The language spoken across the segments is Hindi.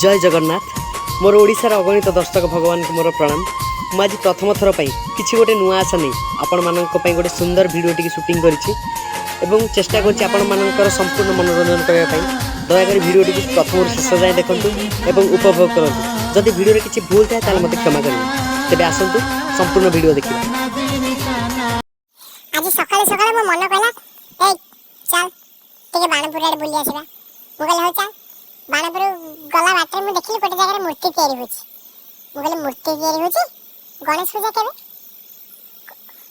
जय जगन्नाथ। मोर ओडिशार अगणित दर्शक भगवान को मोर प्रणाम। मुझे प्रथम थर पर किसी गोटे नुआ आशा नहीं आपण मानक गोटे सुंदर भिडियो शूटिंग करिछि एवं चेष्टा करछि आपण मानकर संपूर्ण मनोरंजन करने दयाकोरी भिडियो प्रथम शेष जाए देखूँ एवं उपभोग करूँ। जदि भिडियो किसी भूल थाए ताले मते क्षमा करेंगे। तेबे आसंतु संपूर्ण भिडियो देखिबा। आज सकाळे सकाळे मो मन कहला ए चल टिके बाणपुर आड़े बुली आसीबा। मु कहले हो चल बाणपुर गला बाटे मु देखिली गोटे जगह मूर्ति तैयारी होछि। मु कहले मूर्ति तैयारी होछि गणेश पूजा केबे?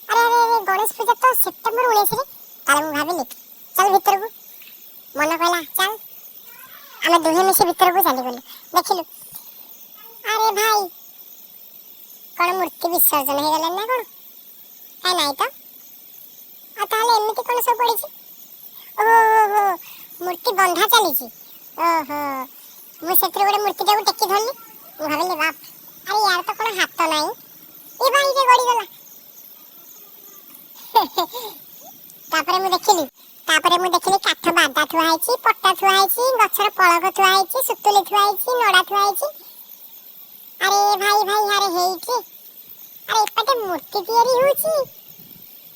अरे अरे अरे गणेश पूजा तो सेप्टेम्बर 19 रे। ताले मु भाबिली चल भीतर को मन कहला चल आमे दुहे मिसे भीतर को चली गलु। देखिलु अरे भाई कोन मूर्ति विसर्जन हे गले ना कोन काई नाही तो आ ताले एमिति कोन सब पड़ी छी। ओहो मूर्ति बंधा चली छी। ओहो मु सेतिर गोटे मूर्ति टाको टेकी धरली। मु भाबिली बाप अरे यार तो कोन हाथ नाही ए भाई जे गड़ी गला। तापरे मु देखिली काठ बादा थुआ हैची पट्टा थुआ हैची गछर पळक थुआ हैची सुतुली थुआ हैची नडा थुआ हैची। अरे भाई भाई अरे हेइची अरे एपटे मूर्ति तैयारी होची।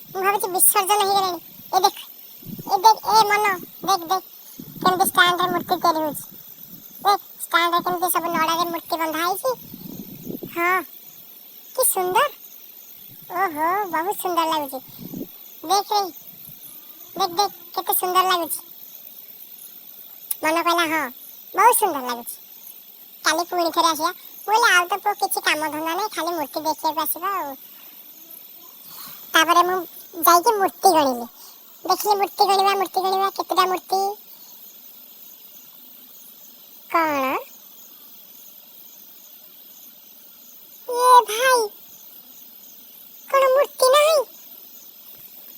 मु भाबी विसर्जन हे गले। ए देख ए मन देख देख केमती स्टैंड रे मूर्ति तैयारी होची। देख स्टैंड रे केमती सब नडा रे मूर्ति बंधा हैची। हां कि सुंदर। ओहो बहुत सुंदर लागुची। देख रे देख देख केते सुंदर लागुची। मन कहला हां बहुत सुंदर लागुची। काली पुणी थरे आसिया बोले आउ तो किछि काम धंदा नै खाली मूर्ति देखिए आसीबा। तापरे मु जाई के मूर्ति गणिले देखिले मूर्ति गणिबा केतेटा मूर्ति कौन ये भाई कौन मूर्ति नहीं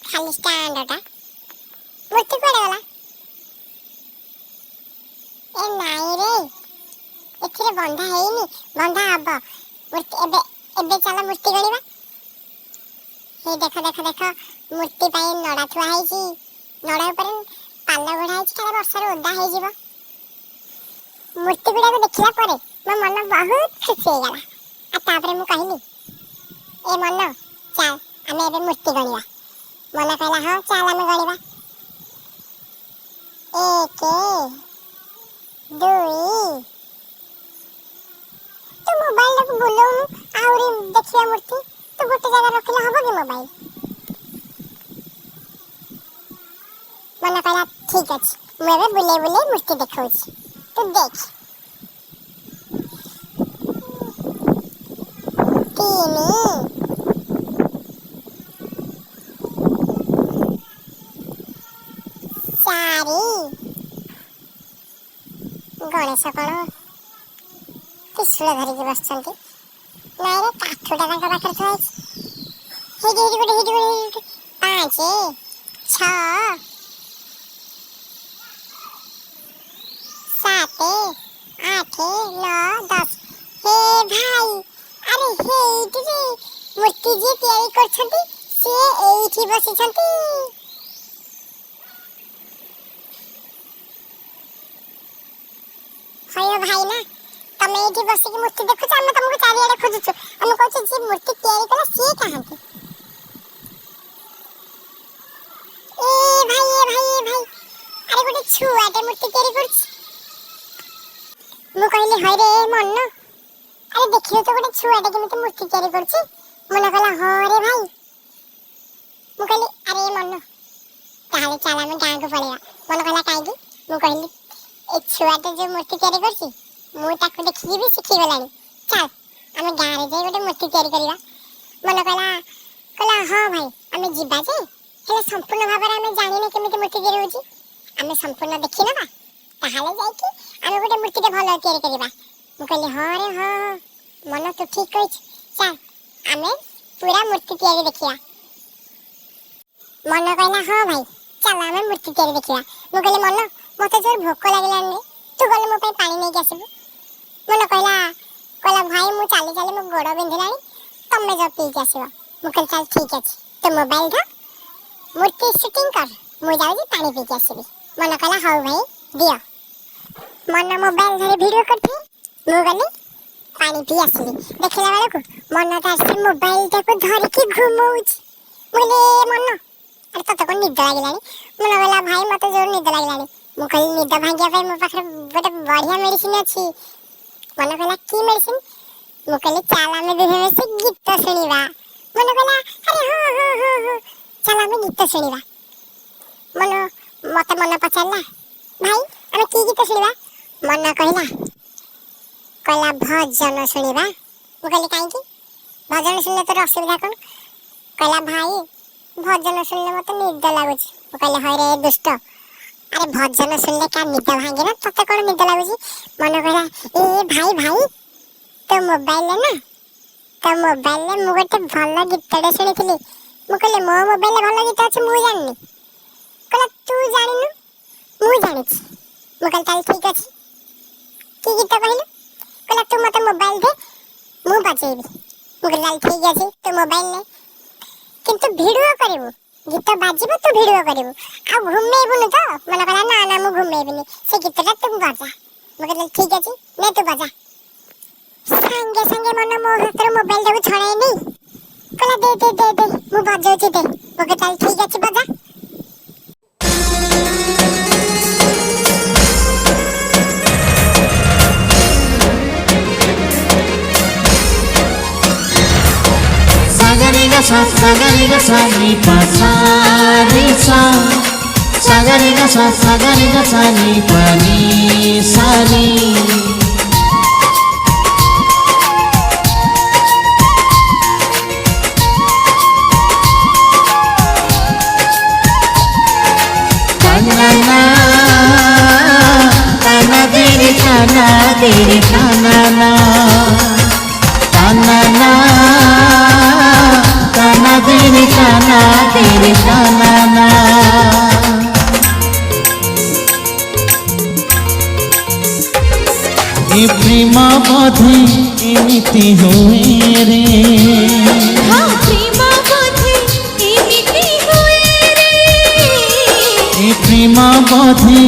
खाली स्टैंडटा मूर्ति कोड़े गला। ए नाई रे एथिरे बंधा हेइनी बंधा हब मूर्ति एबे एबे चला मूर्ति गणिबा। हे देखो देखो देखो मूर्ति पाई नडा थुआ हैची नडा ऊपर पाल्ला गढा हैची काले वर्षा रे ओदा हे जीवो। मूर्ति गुडा को देखिला परे मो मन बहुत खुशी हो गला। आ तापरे मु कहली ए मन चल आमे एबे मूर्ति गणिबा। मन कहला हां चल आमे गणिबा। 1 2 तो मोबाइल को बोलो आउरी देखिया मूर्ति तो गोटे जगह रखले हबो कि मोबाइल। मन कहला ठीक अछि मु एबे बुले बुले मूर्ति देखौछि तू देख। 3 4 गणेश कण त्रिशूल धरिकी बसचंती नाई रे काठटा तांक पाखरे थुआ हैछि। हेडी गोटे 5 6 7 8 9 10 हे भाई अरे हेइटी रे मूर्ति जे तैयारी करछंती से एइठी बसिछंती। हयो भाई ना तमे एठी बसी के मूर्ति देखुछ हम तुमको चारियाडे खोजुछु। हम कहछु जे मूर्ति तैयारी कला से कहांती। ए भाई अरे गोटे छुआटे मूर्ति तैयारी करछ। मु कहली हाय रे मन अरे देखियो तो गोटे छुआटे केमिति मूर्ति तैयारी करछ। मन कहला हां रे भाई। मु कहली अरे मन ताले चला में गां को पड़ेगा। मन कहला काईगी। मु कहली ए छुआटे जो मूर्ति तैयारी करछ मु ताको देखि भी सिखि गलानी चल आमे गां रे जाई गोटे मूर्ति तैयारी करिबा। मन कहला हां भाई आमे जिबा जे हेले संपूर्ण भाबरे आमे जानिने केमिति मूर्ति तैयारी होची। आमे संपूर्ण देखि नबा ताहाले जाई कि आमे गोटे मूर्ति ते भलो तैयारी करिबा। मु कहली हां रे हां मन तो ठीक कहिछ चल आमे पूरा मूर्ति तैयारी देखिया। मन कहला हां भाई चल आमे मूर्ति तैयारी देखिया। मु कहली मन मते जोर भोक लागलानी रे तू गले मो पे पानी नै आसीबू। मन कहला भाई मु चाली चाली मो गोड़ बिंधिलानी तमे जो पी के आसीबा। मु कहली चल ठीक अछि तो मोबाइल ध मूर्ति शूटिंग कर मु जाउजी पानी पी के आसीबी। मन कहला हाउ भाई दियो। मन मोबाइल धरे वीडियो करथि ମୁଁ ଗଲି ପାଣି ପିଇ ଆସିଲି। ଦେଖିଲା ବେଳକୁ ମନ ତାର ସେ ମୋବାଇଲଟାକୁ ଧରିକି ଘୁମଉଛି। ମୁଁ କହିଲି ମନ ଆରେ ତତେ କ'ଣ ନିଦ ଲାଗିଲାଣି? ମନ କହିଲା ଭାଇ ମତେ ଜୋର ନିଦ ଲାଗିଲାଣି। ମୁଁ କହିଲି ନିଦ ଭାଙ୍ଗିବା ପାଇଁ ମୋ ପାଖରେ ଗୋଟେ ବଢ଼ିଆ ମେଡ଼ିସିନ ଅଛି। ମନ କହିଲା କି ମେଡ଼ିସିନ? ମୁଁ କହିଲି ଚାଲ ଆମେ ଦୁହେଁ ମିଶି ଗୀତ ଶୁଣିବା। ମନ କହିଲା ଆରେ ହଁ ହଁ ହଁ ହଁ ଚାଲ ଆମେ ଗୀତ ଶୁଣିବା। ମତେ ମନ ପଚାରିଲା ଭାଇ ଆମେ କି ଗୀତ ଶୁଣିବା? ମନ କହିଲା ଭଜନ ଶୁଣିବା। ମୁଁ କହିଲି କାହିଁକି? ଭଜନ ଶୁଣିଲେ ତୋର ଅସୁବିଧା କ'ଣ? କହିଲା ଭାଇ ଭଜନ ଶୁଣିଲେ ମତେ ନିଦ ଲାଗୁଛି। ମୁଁ କହିଲି ହଇରେ ଦୁଷ୍ଟ, ଆରେ ଭଜନ ଶୁଣିଲେ କା ନିଦ ଭାଙ୍ଗେ ନା, ତତେ କ'ଣ ନିଦ ଲାଗୁଛି? ମନ କହିଲା ଏ ଭାଇ ତୋ ମୋବାଇଲରେ ମୁଁ ଗୋଟେ ଭଲ ଗୀତଟେ ଶୁଣିଥିଲି। ମୁଁ କହିଲି ମୋ ମୋବାଇଲରେ ଭଲ ଗୀତ ଅଛି ମୁଁ ଜାଣିନି। କହିଲା ତୁ ଜାଣିନୁ ମୁଁ ଜାଣିଛି। ମୁଁ କହିଲି ତାହେଲେ ଠିକ ଅଛି, କି ଗୀତ କହିଲୁ? କହିଲା ତୁ ମତେ ମୋବାଇଲ ଦେ ମୁଁ ବଜେଇବି। ମୁଁ କହିଲି ତାହେଲେ ଠିକ ଅଛି ତୁ ମୋବାଇଲ ନେ, କିନ୍ତୁ ଭିଡ଼ିଓ କରିବୁ, ଗୀତ ବାଜିବ ତୁ ଭିଡ଼ିଓ କରିବୁ, ଆଉ ଘୁମେଇବୁନି ତ? ମନେ କହିଲା ନା ମୁଁ ଘୁମେଇବିନି, ସେ ଗୀତଟା ତୁ ବଜା। ମୁଁ କହିଲି ଠିକ ଅଛି ନେ ତୁ ବଜା। ସାଙ୍ଗେ ସାଙ୍ଗେ ମନ ମୋ ହାତରୁ ମୋବାଇଲଟାକୁ ଛଡ଼ାଇ ନେଇ କହିଲା ଦେ ମୁଁ ବଜଉଛି ଦେ। ମୁଁ କହିଲି ତାହେଲେ ଠିକ ଅଛି ବଜା। sa sa ga ri ga sa ni pa sa ri sa ga ri ga sa ni pa ni sa ni kana diri kana na kana diri kana na ए प्रेम बोधे एमिति हुए रे हाँ प्रेम बोधे एमिति हुए रे ए प्रेम बोधे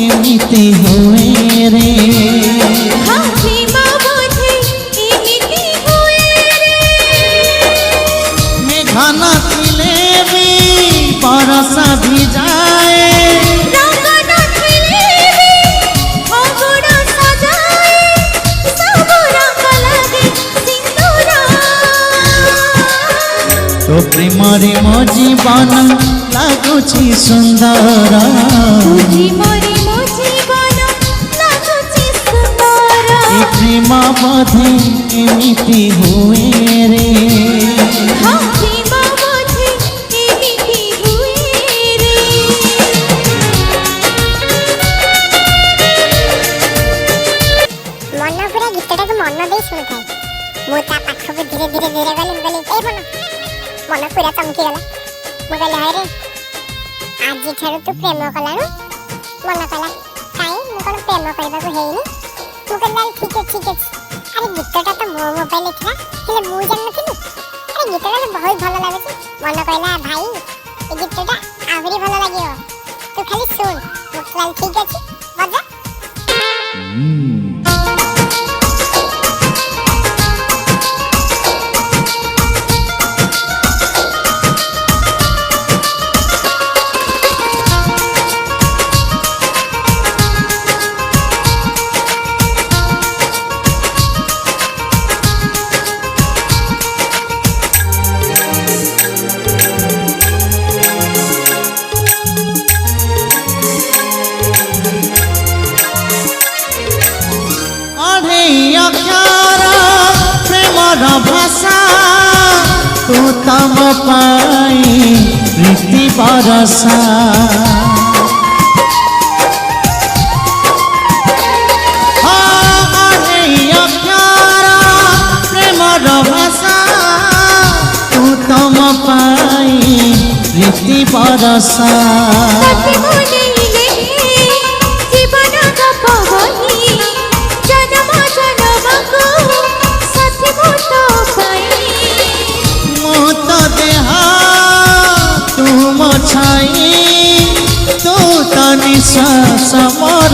एमिति हुए रे हाँ प्रेम बोधे एमिति हुए रे मेघन थिले भी बरसा भी जाए तो प्रेम रे मो जीवन लागुछि सुंदर प्रेम रे मो जीवन लागुछि सुंदर ए प्रेम बोधे एमिति हुए रे हाँ प्रेम बोधे एमिति हुए रे मन पूरा गीतटाକୁ मन देଇ ଶୁଣୁଥାଏ। ମୁଁ ତା ପାଖକୁ ଧୀରେ ଧୀରେ ଗଲି। ମୁଁ କହିଲି ଏ ମନ ପୁରା ଚମକିଗଲା। ମୁଁ କହିଲି ହଇରେ ଆଜିଠାରୁ ତୁ ପ୍ରେମ କଲାଣୁ? ମନ କହିଲା କାଇଁ ମୁଁ କ'ଣ ପ୍ରେମ କରିବାକୁ ହେଇନି? ମୁଁ କହିଲି ଠିକ ଅଛି। ଆରେ ଗୀତଟା ତ ମୋ ମୋବାଇଲରେ ଥିଲା, ହେଲେ ମୁଁ ଜାଣିନଥିଲି। ଆରେ ଗୀତଟା ତ ବହୁତ ଭଲ ଲାଗୁଛି। ମନ କହିଲା ଭାଇ ଏ ଗୀତଟା ଆହୁରି ଭଲ ଲାଗିବ, ତୁ ଖାଲି ଶୁଣ। ମୁଁ କହିଲି ଠିକ ଅଛି ବଜା। भाषा तू तम पाई प्रीति बरसा प्रेमर भाषा तू तम पाई प्रीति बरसा छाई तू तनि समर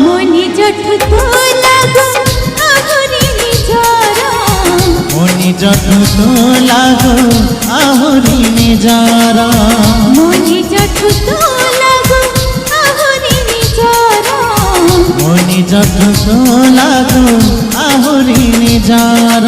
मो निज ନିଜଠୁ ତୁ ଲାଗୁ ଆହୁରି ନିଜର ମୋ ନିଜଠୁ ତୁ ଲାଗୁ ଆହୁରି ନିଜର ମୋ ନିଜଠୁ ତୁ ଲାଗୁ ଆହୁରି ନିଜର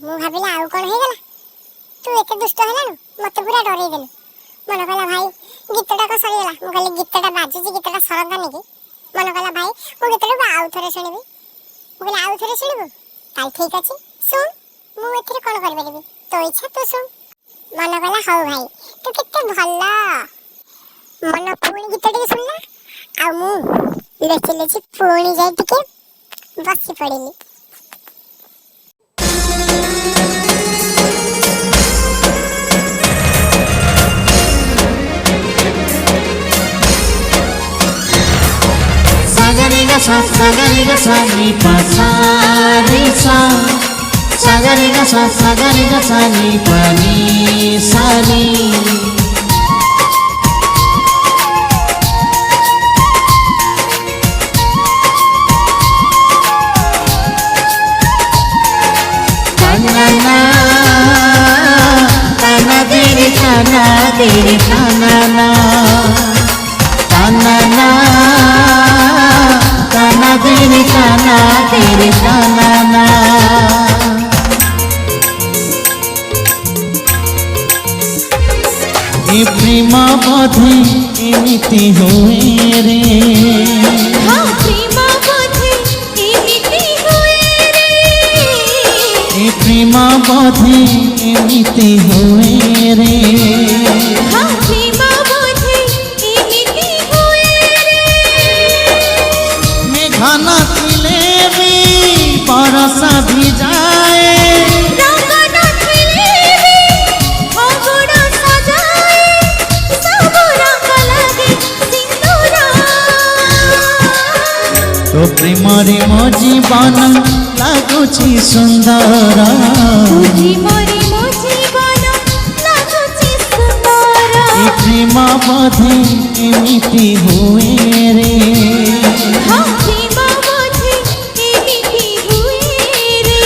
ମୁଁ ଭାବିଲି ଆଉ କ'ଣ ହେଇଗଲା, ତୁ ଏତେ ଦୁଷ୍ଟ ହେଲାଣୁ, ମତେ ପୁରା ଡରେଇ ଦେଲୁ। ମନ କହିଲା ଭାଇ ଗୀତଟା କ'ଣ ସରିଗଲା? ମୁଁ କହିଲି ଗୀତଟା ବାଜୁଛି, ଗୀତଟା ସରନ୍ତାନି କି? ମନ କହିଲା ଭାଇ ମୁଁ ଗୀତଟାକୁ ଆଉ ଥରେ ଶୁଣିବି। ମୁଁ କହିଲି ଆଉ ଥରେ ଶୁଣିବୁ? ତାହେଲେ ଠିକ୍ ଅଛି ଶୁଣ, ମୁଁ ଏଥିରେ କ'ଣ କରିପାରିବି, ତୋ ଇଚ୍ଛା ତୁ ଶୁଣ। ମନ କହିଲା ହଉ ଭାଇ ତୁ କେତେ ଭଲ। ମନ ପୁଣି ଗୀତ ଟିକେ ଶୁଣିଲା, ଆଉ ମୁଁ ଲେଚି ଲେଚି ପୁଣି ଯାଇ ଟିକେ ବସି ପଡ଼ିଲି। Sagariga sa ni pa sa re sa Sagariga sa ni pa ni sa ni Tanana Tana diri tanana Tanana Tana diri tanana ए प्रेम बोधे एमिति हुए रे हाँ प्रेम बोधे एमिति हुए रे ए प्रेम बोधे एमिति हुए रे हाँ प्रेम बोधे एमिति हुए रे मेघन थिले भी बरसा भी जाए तो प्रेम रे मो जीवन लागुछि सुंदर प्रेम रे मो जीवन लागुछि सुंदर ए प्रेम बोधे एमिति हुए रे हाँ प्रेम बोधे एमिति हुए रे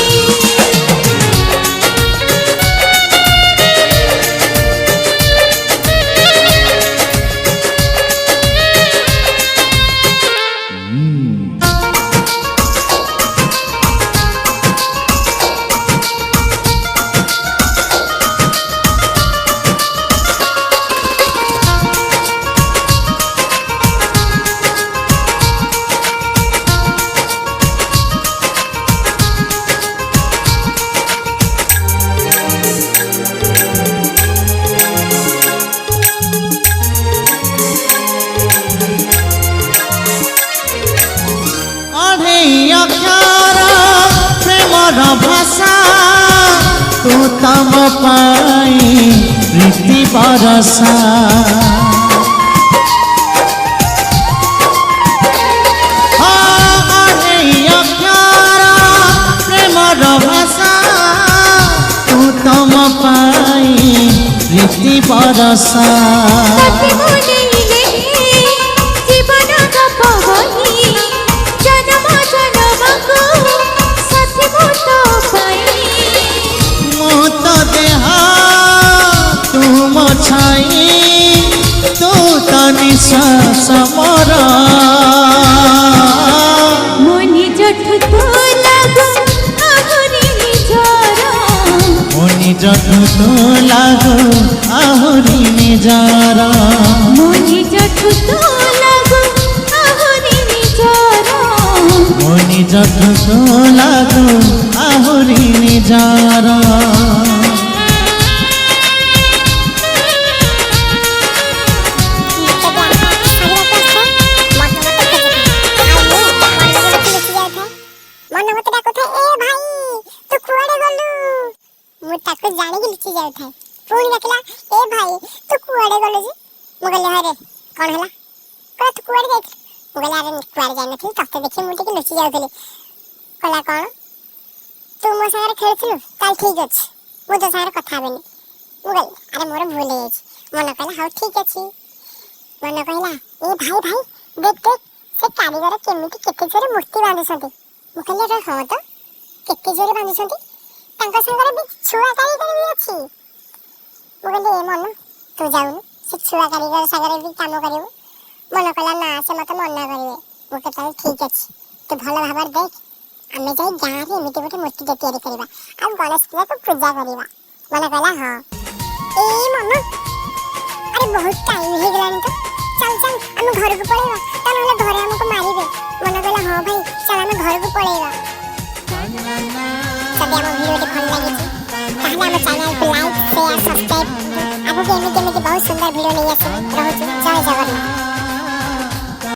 भाषा तू तम पाई प्रीति बरसा प्रेमर भाषा तू तम पाई प्रीति बरसा तू तो निश्वास मोर मो निजठु तो लागु आहुरी निजर मो निजठु तो लागु आहुरी निजर मो निजठु तो लागु आहुरी निजर मो निजठु तो लागु आहुरी निजर जाने लुचि जाए पुणी डाकिला ए भाई तू कुआड़े गलु जी मु कहले अरे कौन हला कहला तू कुआड़े जाई कहला अरे कुआरे जाई नथि तते देखि मु टिके लुचि जाउथले कहला कोन तू मो सागर खेलथिलु ताल ठीक अछि मु तो सागर कथा हेबेनी मु कहली अरे मोर भूल हे मन कहला हाउ ठीक अछि मन कहला ए भाई भाई देख देख से कारीगर केमिति केते जोरे मूर्ति बांधुछंती मु कहली रे हां तो केते जोरे बांधुछंती तांका संगर भी छुआ कारीगर भी अछि मु कहली ए मन तू जाउनु से छुआ कारीगर सागर भी काम करिवो मन कहला ना से मते मना करिवे मु कहता ठीक अछि तू भलो भाबर देख आमे जाई गाँ रे एमिति गोटे मूर्ति दे तैयारी करबा आ गणेश पूजा को पूजा करबा मन कहला हां ए मन अरे बहुत टाइम हो गलानी तो चल चल हम घर को पळेबा तनले घरे हमको मारिबे मन कहला हां भाई चल हम घर को पळेबा सभी हम वीडियो भल लागी ताहले हम चैनल को लाइक शेयर सब्सक्राइब आगो के एमिति बहुत सुंदर वीडियो नहीं आसे रहू